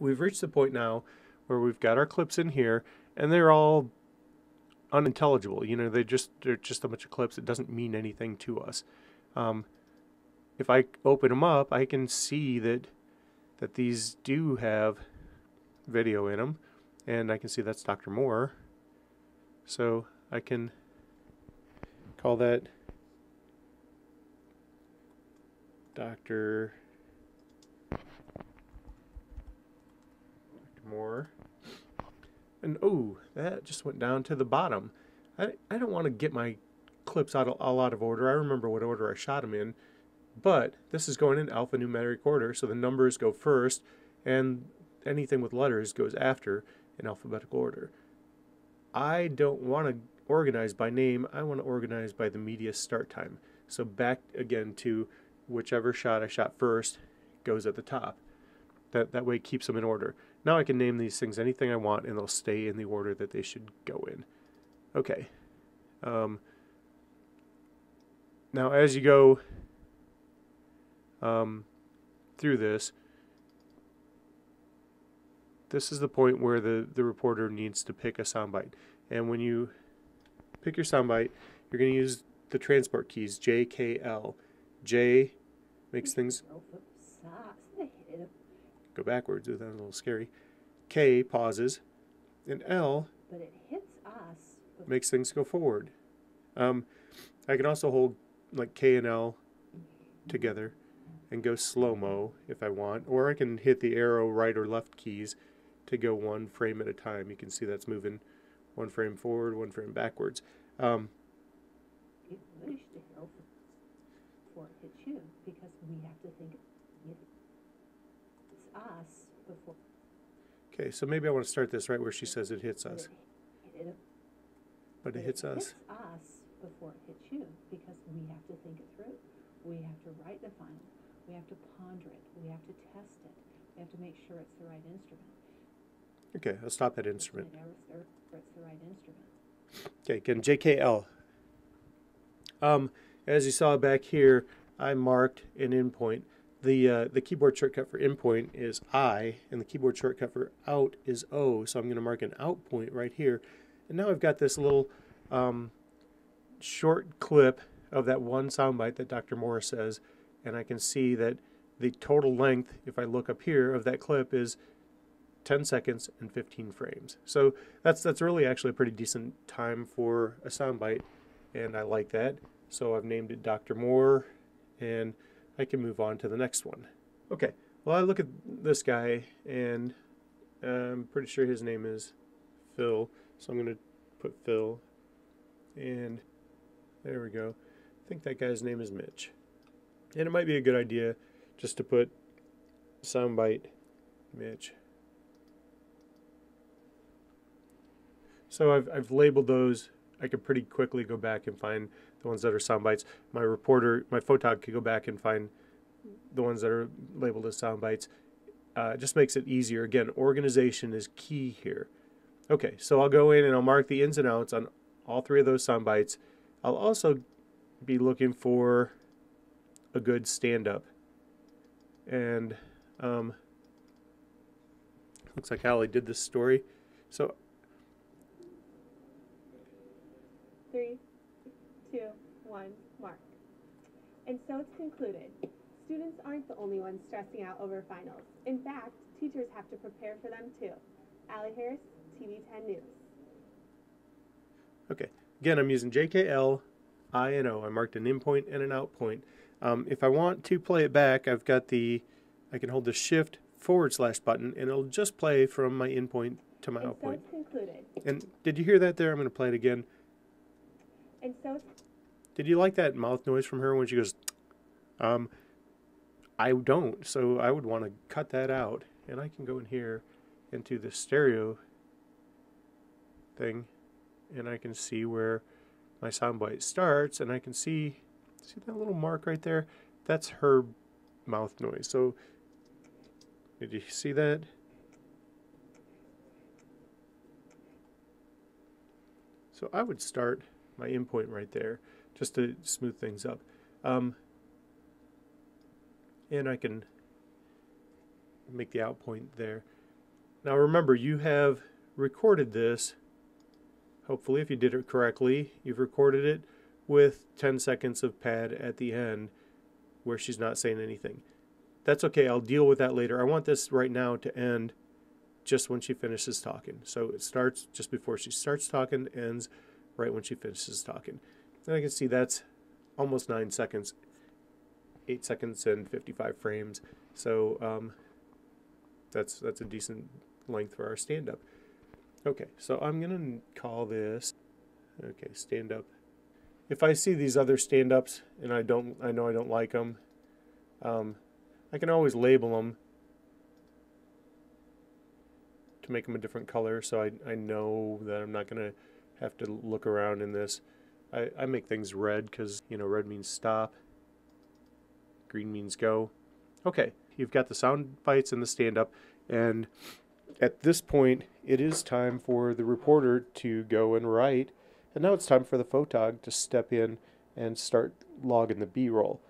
we've reached the point now where we've got our clips in here, and they're all unintelligible. You know, they're just a bunch of clips. It doesn't mean anything to us. If I open them up, I can see that these do have video in them, and I can see that's Dr. Moore. So I can call that Dr. Moore. And oh, that just went down to the bottom. I don't want to get my clips all out of order. I remember what order I shot them in, but this is going in alphanumeric order, so the numbers go first, and anything with letters goes after in alphabetical order. I don't want to organize by name. I want to organize by the media start time. So back again to whichever shot I shot first goes at the top. That way it keeps them in order. Now I can name these things anything I want, and they'll stay in the order that they should go in. Okay. Now as you go through this is the point where the reporter needs to pick a soundbite. And when you pick your soundbite, you're going to use the transport keys, J, K, L. J makes things go backwards. That's a little scary. K pauses, and L but it hits us makes things go forward. I can also hold like K and L together and go slow-mo if I want, or I can hit the arrow right or left keys to go one frame at a time. You can see that's moving one frame forward, one frame backwards. It wish to help before it hits you, because we have to think it's us before. Okay, so maybe I want to start this right where she says it hits us. But it hits us. It hits us before it hits you, because we have to think it through. We have to write the final. We have to ponder it. We have to test it. We have to make sure it's the right instrument. Okay, I'll stop that instrument. It's the right instrument. Okay, again, JKL. As you saw back here, I marked an endpoint. The keyboard shortcut for endpoint is I, and the keyboard shortcut for out is O. So I'm going to mark an out point right here. And now I've got this little short clip of that one soundbite that Dr. Moore says, and I can see that the total length, if I look up here, of that clip is 10 seconds and 15 frames. So that's really actually a pretty decent time for a soundbite, and I like that. So I've named it Dr. Moore, and I can move on to the next one. Okay, well, I look at this guy, and I'm pretty sure his name is Phil, so I'm going to put Phil, and there we go. I think that guy's name is Mitch. And it might be a good idea just to put soundbite Mitch. So I've labeled those. I could pretty quickly go back and find the ones that are soundbites. My photog could go back and find the ones that are labeled as soundbites. It just makes it easier. Again, organization is key here. Okay, so I'll go in and I'll mark the ins and outs on all three of those soundbites. I'll also be looking for a good stand-up. And looks like Allie did this story. So 3, 2, 1, mark. And so it's concluded. Students aren't the only ones stressing out over finals. In fact, teachers have to prepare for them too. Allie Harris, TV 10 News. Okay, again, I'm using JKL, I, and O. I marked an in point and an out point. If I want to play it back, I can hold the Shift / button, and it'll just play from my in point to my out point. And so it's concluded. And did you hear that there? I'm going to play it again. And so did you like that mouth noise from her when she goes, I don't, so I would want to cut that out. And I can go in here into the stereo thing, and I can see where my soundbite starts, and I can see that little mark right there? That's her mouth noise. So did you see that? So I would start my in point right there just to smooth things up. And I can make the out point there. Now remember, you have recorded this. Hopefully, if you did it correctly, you've recorded it with 10 seconds of pad at the end where she's not saying anything. That's okay, I'll deal with that later. I want this right now to end just when she finishes talking. So it starts just before she starts talking, ends right when she finishes talking. And I can see that's almost 9 seconds, 8 seconds and 55 frames. So that's a decent length for our stand-up. Okay, so I'm gonna call this, okay, stand-up. If I see these other stand-ups and I know I don't like them, I can always label them to make them a different color, so I know that I'm not gonna have to look around in this. I make things red because, you know, red means stop, green means go. Okay, you've got the sound bites and the stand-up, and at this point, it is time for the reporter to go and write, and now it's time for the photog to step in and start logging the B-roll.